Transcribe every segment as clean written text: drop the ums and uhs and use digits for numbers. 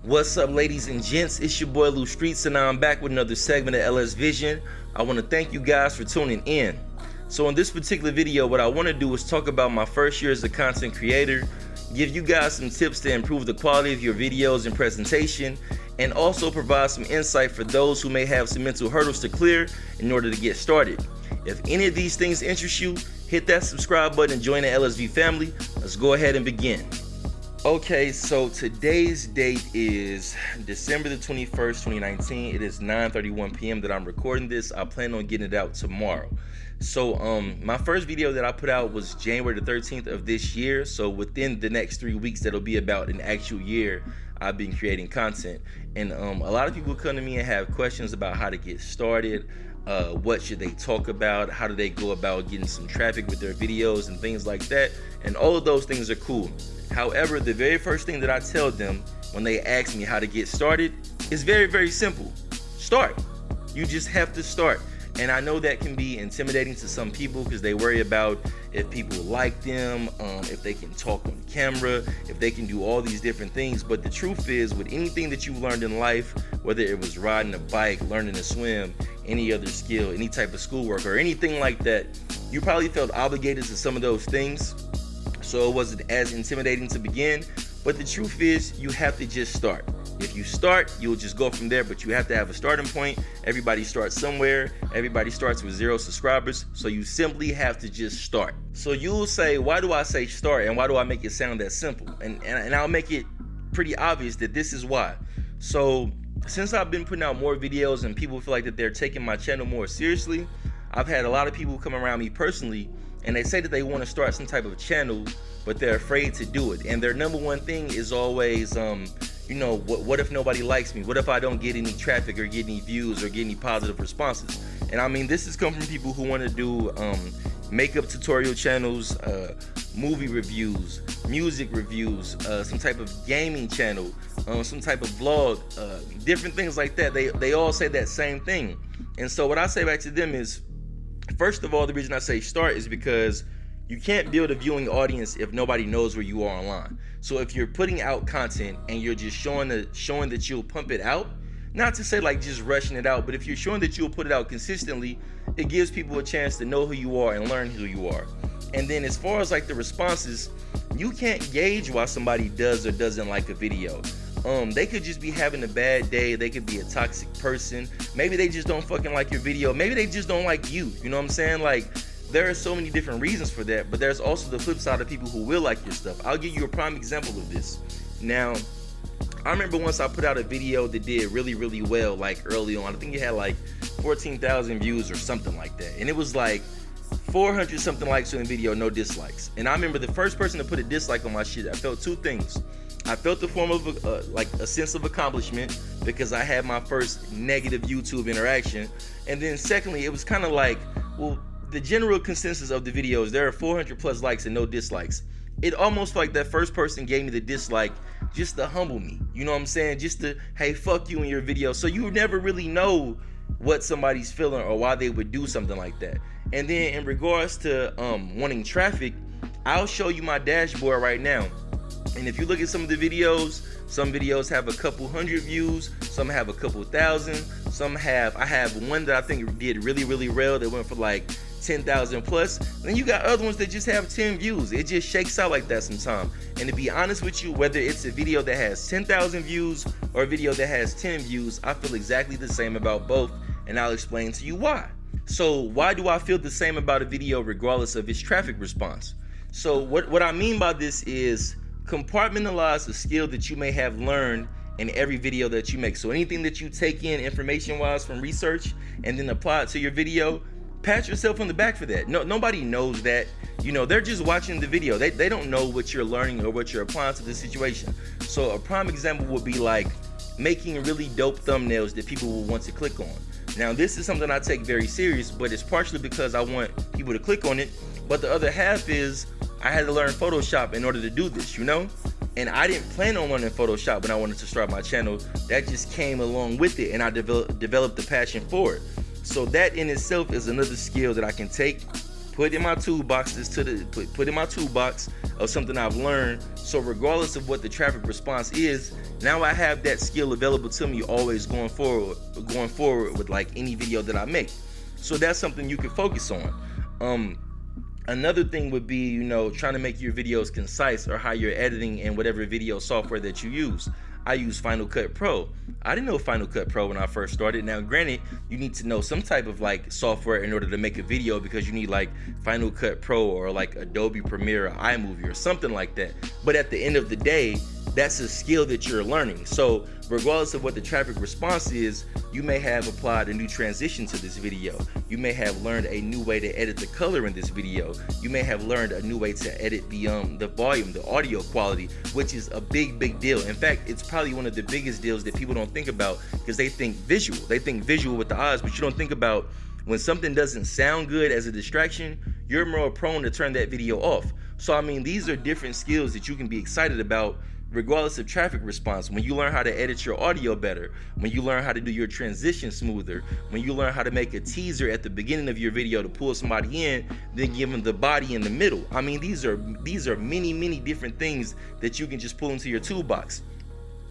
What's up, ladies and gents? It's your boy Lou Streets, and I'm back with another segment of LS Vision. I want to thank you guys for tuning in. So in this particular video, what I want to do is talk about my first year as a content creator, give you guys some tips to improve the quality of your videos and presentation, and also provide some insight for those who may have some mental hurdles to clear in order to get started. If any of these things interest you, hit that subscribe button and join the LSV family. Let's go ahead and begin. Okay, so today's date is December the 21st, 2019. It is 9:31 p.m. that I'm recording this. I plan on getting it out tomorrow. So my first video that I put out was January the 13th of this year. So within the next 3 weeks, that'll be about an actual year I've been creating content. And a lot of people come to me and have questions about how to get started. What should they talk about? How do they go about getting some traffic with their videos and things like that? And all of those things are cool. However, the very first thing that I tell them when they ask me how to get started is very, very simple. Start. You just have to start. And I know that can be intimidating to some people because they worry about if people like them, if they can talk on camera, if they can do all these different things. But the truth is, with anything that you've learned in life, whether it was riding a bike, learning to swim, any other skill, any type of schoolwork or anything like that, you probably felt obligated to some of those things. So it wasn't as intimidating to begin. But the truth is, you have to just start. If you start, you'll just go from there, but you have to have a starting point. Everybody starts somewhere. Everybody starts with 0 subscribers. So you simply have to just start. So you'll say, why do I say start and why do I make it sound that simple? And I'll make it pretty obvious that this is why. So since I've been putting out more videos and people feel like that they're taking my channel more seriously, I've had a lot of people come around me personally and they say that they want to start some type of channel, but they're afraid to do it. And their number one thing is always, what if nobody likes me? What if I don't get any traffic or get any views or get any positive responses? And I mean, this has come from people who want to do makeup tutorial channels, movie reviews, music reviews, some type of gaming channel, some type of vlog, different things like that. They all say that same thing. And so what I say back to them is, first of all, the reason I say start is because you can't build a viewing audience if nobody knows where you are online. So if you're putting out content and you're just showing that you'll pump it out, not to say like just rushing it out, but if you're showing that you'll put it out consistently, it gives people a chance to know who you are and learn who you are. And then as far as like the responses, you can't gauge why somebody does or doesn't like a video. They could just be having a bad day. They could be a toxic person. Maybe they just don't fucking like your video. Maybe they just don't like you. You know what I'm saying? Like, there are so many different reasons for that, but there's also the flip side of people who will like your stuff. I'll give you a prime example of this. Now, I remember once I put out a video that did really, really well, like early on. I think it had like 14,000 views or something like that. And it was like 400 something likes on the video, no dislikes. And I remember the first person to put a dislike on my shit, I felt two things. I felt the form of a sense of accomplishment because I had my first negative YouTube interaction. And then secondly, it was kind of like, well, the general consensus of the videos, there are 400 plus likes and no dislikes. It almost like that first person gave me the dislike just to humble me. You know what I'm saying? Just to, hey, fuck you in your video. So you never really know what somebody's feeling or why they would do something like that. And then in regards to wanting traffic, I'll show you my dashboard right now. And if you look at some of the videos, some videos have a couple hundred views, some have a couple thousand, I have one that I think did really, really well that went for like 10,000 plus. Then you got other ones that just have 10 views. It just shakes out like that sometimes. And to be honest with you, whether it's a video that has 10,000 views or a video that has 10 views, I feel exactly the same about both, and I'll explain to you why. So why do I feel the same about a video regardless of its traffic response? So what I mean by this is compartmentalize the skill that you may have learned in every video that you make. So anything that you take in information-wise from research and then apply it to your video, pat yourself on the back for that. Nobody knows that. You know, they're just watching the video. They don't know what you're learning or what you're applying to the situation. So a prime example would be like making really dope thumbnails that people will want to click on. Now, this is something I take very serious, but it's partially because I want people to click on it. But the other half is I had to learn Photoshop in order to do this, you know? And I didn't plan on learning Photoshop when I wanted to start my channel. That just came along with it, and I developed the passion for it. So that in itself is another skill that I can take, put in my toolbox put in my toolbox of something I've learned. So regardless of what the traffic response is, now I have that skill available to me always going forward with like any video that I make. So that's something you can focus on. Another thing would be, trying to make your videos concise, or how you're editing in whatever video software that you use. I use Final Cut Pro. I didn't know Final Cut Pro when I first started. Now, granted, you need to know some type of like software in order to make a video, because you need like Final Cut Pro or like Adobe Premiere or iMovie or something like that. But at the end of the day, that's a skill that you're learning. So regardless of what the traffic response is, you may have applied a new transition to this video. You may have learned a new way to edit the color in this video. You may have learned a new way to edit the volume, the audio quality, which is a big deal. In fact, it's probably one of the biggest deals that people don't think about, because they think visual. They think visual with the eyes, but you don't think about when something doesn't sound good as a distraction, you're more prone to turn that video off. So I mean, these are different skills that you can be excited about regardless of traffic response. When you learn how to edit your audio better, when you learn how to do your transition smoother, when you learn how to make a teaser at the beginning of your video to pull somebody in, then give them the body in the middle. I mean, these are many different things that you can just pull into your toolbox.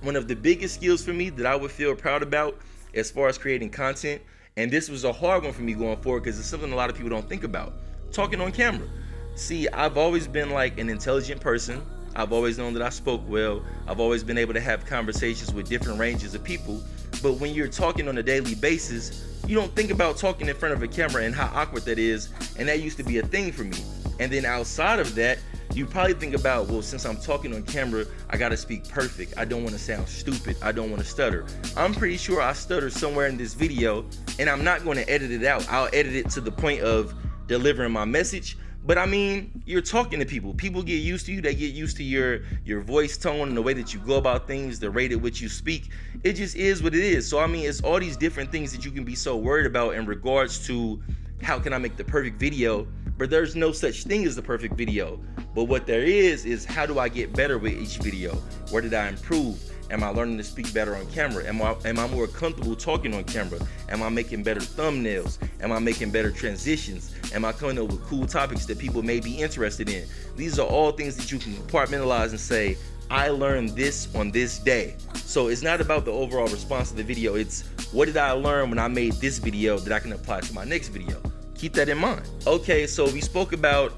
One of the biggest skills for me that I would feel proud about as far as creating content, and this was a hard one for me going forward because it's something a lot of people don't think about, talking on camera. See, I've always been like an intelligent person. I've always known that I spoke well. I've always been able to have conversations with different ranges of people. But when you're talking on a daily basis, you don't think about talking in front of a camera and how awkward that is. And that used to be a thing for me. And then outside of that, you probably think about, well, since I'm talking on camera, I gotta speak perfect. I don't wanna sound stupid. I don't wanna stutter. I'm pretty sure I stutter somewhere in this video, and I'm not gonna edit it out. I'll edit it to the point of delivering my message. But I mean, you're talking to people. People get used to you. They get used to your voice tone and the way that you go about things, the rate at which you speak. It just is what it is. So I mean, it's all these different things that you can be so worried about in regards to how can I make the perfect video. But there's no such thing as the perfect video. But what there is how do I get better with each video? Where did I improve? Am I learning to speak better on camera? Am I more comfortable talking on camera? Am I making better thumbnails? Am I making better transitions? Am I coming up with cool topics that people may be interested in? These are all things that you can compartmentalize and say, I learned this on this day. So it's not about the overall response to the video. It's what did I learn when I made this video that I can apply to my next video? Keep that in mind. Okay, so we spoke about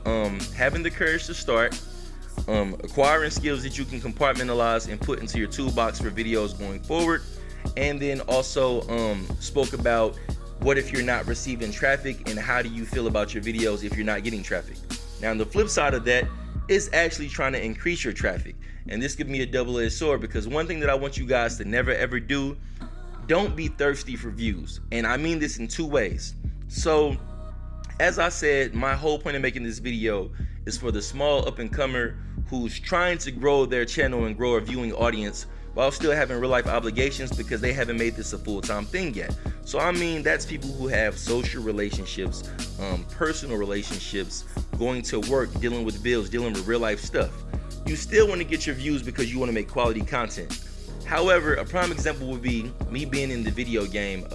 having the courage to start, acquiring skills that you can compartmentalize and put into your toolbox for videos going forward, and then also spoke about what if you're not receiving traffic and how do you feel about your videos if you're not getting traffic. Now on the flip side of that is actually trying to increase your traffic, and this could be a double-edged sword, because one thing that I want you guys to never ever do, don't be thirsty for views. And I mean this in two ways. So as I said, my whole point of making this video is for the small up-and-comer who's trying to grow their channel and grow a viewing audience while still having real-life obligations because they haven't made this a full-time thing yet. So I mean, that's people who have social relationships, personal relationships, going to work, dealing with bills, dealing with real-life stuff. You still want to get your views because you want to make quality content. However, a prime example would be me being in the video game,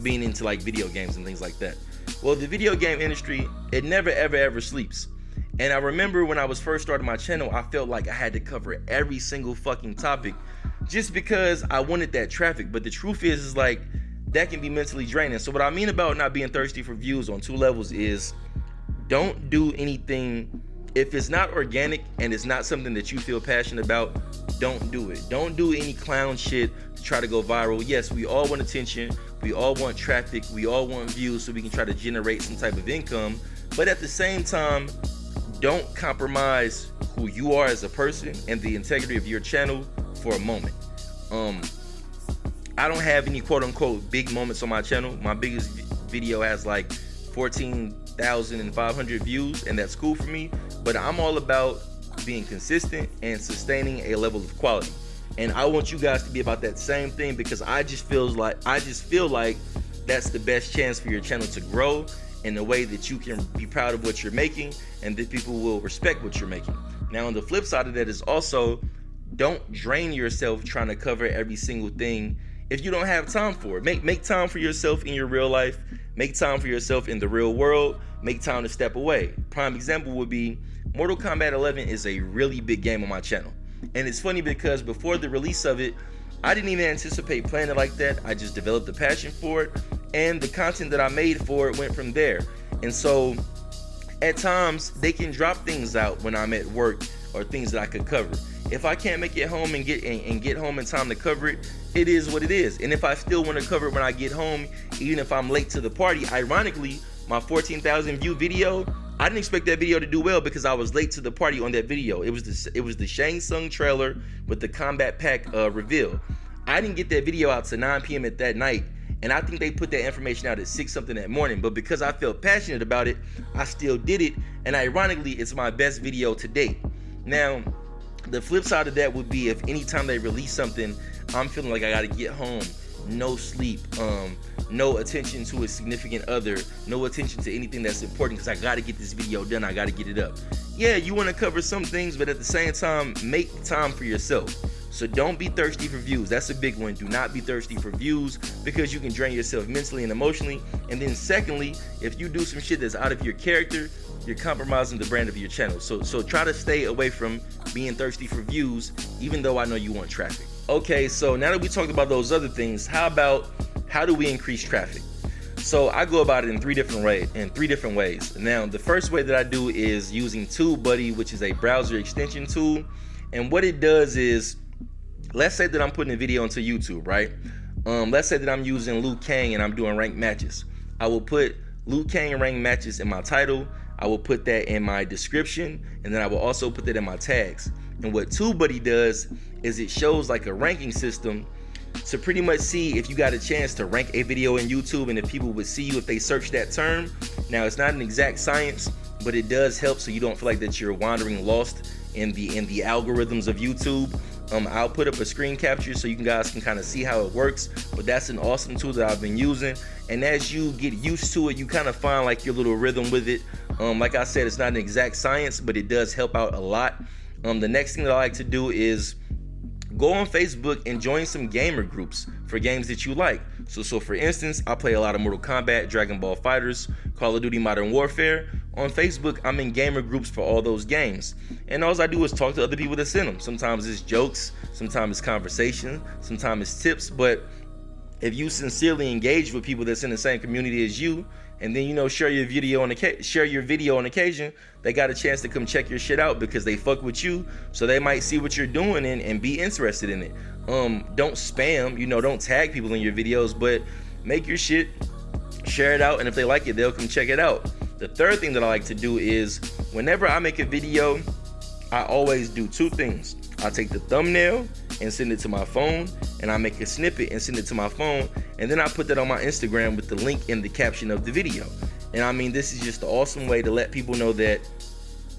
being into like video games and things like that. Well, the video game industry, it never ever sleeps. And I remember when I was first starting my channel, I felt like I had to cover every single fucking topic just because I wanted that traffic. But the truth is like, that can be mentally draining. So what I mean about not being thirsty for views on two levels is, don't do anything. If it's not organic and it's not something that you feel passionate about, don't do it. Don't do any clown shit to try to go viral. Yes, we all want attention. We all want traffic. We all want views so we can try to generate some type of income. But at the same time, don't compromise who you are as a person and the integrity of your channel for a moment. I don't have any quote unquote big moments on my channel. My biggest video has like 14,500 views, and that's cool for me. But I'm all about being consistent and sustaining a level of quality. And I want you guys to be about that same thing, because I just feel like that's the best chance for your channel to grow in a way that you can be proud of what you're making and that people will respect what you're making. Now on the flip side of that is also, don't drain yourself trying to cover every single thing if you don't have time for it. Make time for yourself in your real life. Make time for yourself in the real world. Make time to step away. Prime example would be Mortal Kombat 11 is a really big game on my channel. And it's funny because before the release of it, I didn't even anticipate playing it like that. I just developed a passion for it, and the content that I made for it went from there. And so at times they can drop things out when I'm at work or things that I could cover. If I can't make it home and get home in time to cover it, it is what it is. And if I still want to cover it when I get home, even if I'm late to the party, ironically, my 14,000 view video, I didn't expect that video to do well because I was late to the party on that video. It was the Shang Tsung trailer with the combat pack reveal. I didn't get that video out to 9 p.m. at that night, and I think they put that information out at 6 something that morning. But because I felt passionate about it, I still did it, and ironically, it's my best video to date. Now, the flip side of that would be if anytime they release something, I'm feeling like I gotta get home, no sleep, no attention to a significant other, no attention to anything that's important because I gotta get this video done, I gotta get it up. Yeah, you wanna cover some things, but at the same time, make time for yourself. So don't be thirsty for views. That's a big one. Do not be thirsty for views because you can drain yourself mentally and emotionally. And then secondly, if you do some shit that's out of your character, you're compromising the brand of your channel. So try to stay away from being thirsty for views, even though I know you want traffic. Okay, so now that we talked about those other things, how do we increase traffic? So I go about it in three different ways. Now, the first way that I do is using TubeBuddy, which is a browser extension tool. And what it does is, let's say that I'm putting a video into YouTube, right? Let's say that I'm using Liu Kang and I'm doing ranked matches. I will put Liu Kang ranked matches in my title. I will put that in my description, and then I will also put that in my tags. And what TubeBuddy does is it shows like a ranking system to pretty much see if you got a chance to rank a video in YouTube and if people would see you if they search that term. Now, it's not an exact science, but it does help so you don't feel like that you're wandering lost in the algorithms of YouTube. I'll put up a screen capture so you guys can kind of see how it works, but that's an awesome tool that I've been using. And as you get used to it, you kind of find like your little rhythm with it. Like I said, it's not an exact science, but it does help out a lot. The next thing that I like to do is go on Facebook and join some gamer groups for games that you like. So for instance, I play a lot of Mortal Kombat, Dragon Ball FighterZ, Call of Duty Modern Warfare. On Facebook, I'm in gamer groups for all those games. And all I do is talk to other people that's in them. Sometimes it's jokes, sometimes it's conversation, sometimes it's tips. But if you sincerely engage with people that's in the same community as you, and then share your video on occasion, they got a chance to come check your shit out because they fuck with you, so they might see what you're doing and be interested in it. Don't spam, don't tag people in your videos, but make your shit, share it out, and if they like it, they'll come check it out. The third thing that I like to do is whenever I make a video, I always do two things. I take the thumbnail and send it to my phone, and I make a snippet and send it to my phone, and then I put that on my Instagram with the link in the caption of the video. And I mean, this is just an awesome way to let people know that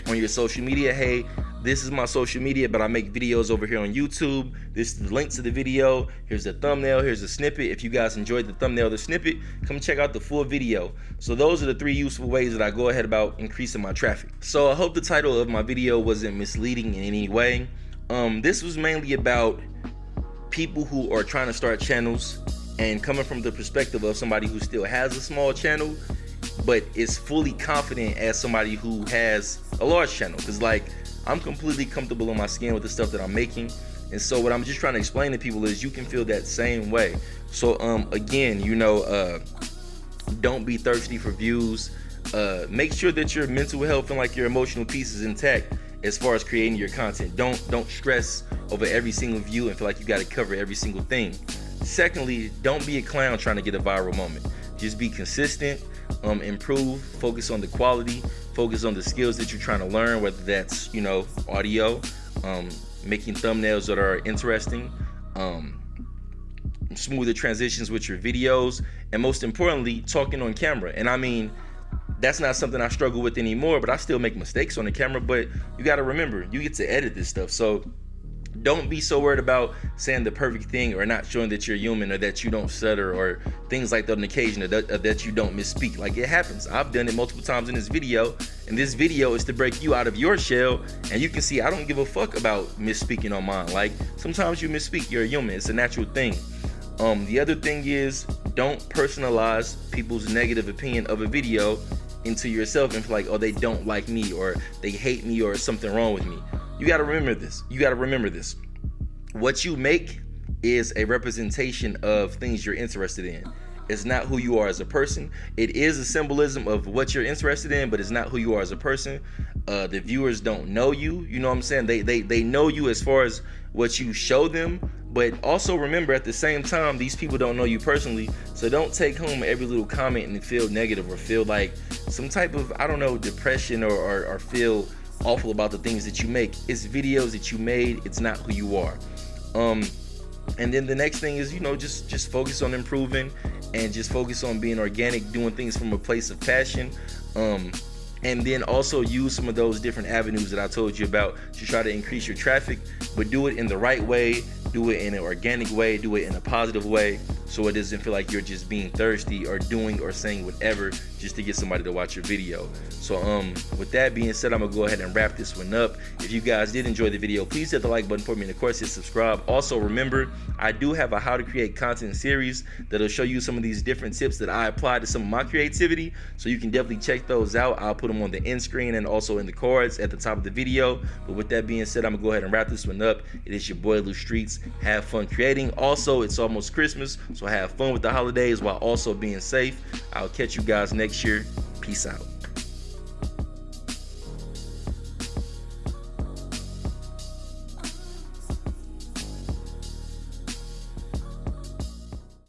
on your social media, hey, this is my social media, but I make videos over here on YouTube. This is the link to the video. Here's the thumbnail, here's a snippet. If you guys enjoyed the thumbnail or the snippet, come check out the full video. So those are the three useful ways that I go ahead about increasing my traffic. So I hope the title of my video wasn't misleading in any way. This was mainly about people who are trying to start channels and coming from the perspective of somebody who still has a small channel but is fully confident as somebody who has a large channel, because like I'm completely comfortable in my skin with the stuff that I'm making. And so what I'm just trying to explain to people is you can feel that same way. So again, don't be thirsty for views. Make sure that your mental health and like your emotional piece is intact as far as creating your content. Don't stress over every single view and feel like you got to cover every single thing. Secondly, don't be a clown trying to get a viral moment. Just be consistent, improve, focus on the quality, focus on the skills that you're trying to learn, whether that's audio, making thumbnails that are interesting, smoother transitions with your videos, and most importantly, talking on camera. And I mean, that's not something I struggle with anymore, but I still make mistakes on the camera. But you got to remember, you get to edit this stuff. So don't be so worried about saying the perfect thing or not showing that you're human or that you don't stutter or things like that on occasion, or that you don't misspeak. Like, it happens. I've done it multiple times in this video, and this video is to break you out of your shell. And you can see I don't give a fuck about misspeaking on mine. Like, sometimes you misspeak, you're a human, it's a natural thing. The other thing is, don't personalize people's negative opinion of a video into yourself and feel like, oh, they don't like me or they hate me or something wrong with me. You got to remember this. What you make is a representation of things you're interested in. It's not who you are as a person. It is a symbolism of what you're interested in, but it's not who you are as a person. The viewers don't know you. You know what I'm saying? They know you as far as what you show them, but also remember at the same time, these people don't know you personally. So don't take home every little comment and feel negative or feel like some type of, I don't know, depression or feel awful about the things that you make. It's videos that you made. It's not who you are. And then the next thing is, just focus on improving and just focus on being organic, doing things from a place of passion. And then also use some of those different avenues that I told you about to try to increase your traffic, but do it in the right way, do it in an organic way, do it in a positive way, so it doesn't feel like you're just being thirsty or doing or saying whatever just to get somebody to watch your video. So with that being said, I'm gonna go ahead and wrap this one up. If you guys did enjoy the video, please hit the like button for me, and of course hit subscribe. Also remember, I do have a how to create content series that'll show you some of these different tips that I apply to some of my creativity, so you can definitely check those out. I'll put them on the end screen and also in the cards at the top of the video. But with that being said, I'm gonna go ahead and wrap this one up. It is your boy Lou Streets. Have fun creating. Also, it's almost Christmas, so have fun with the holidays while also being safe. I'll catch you guys next year. Peace out.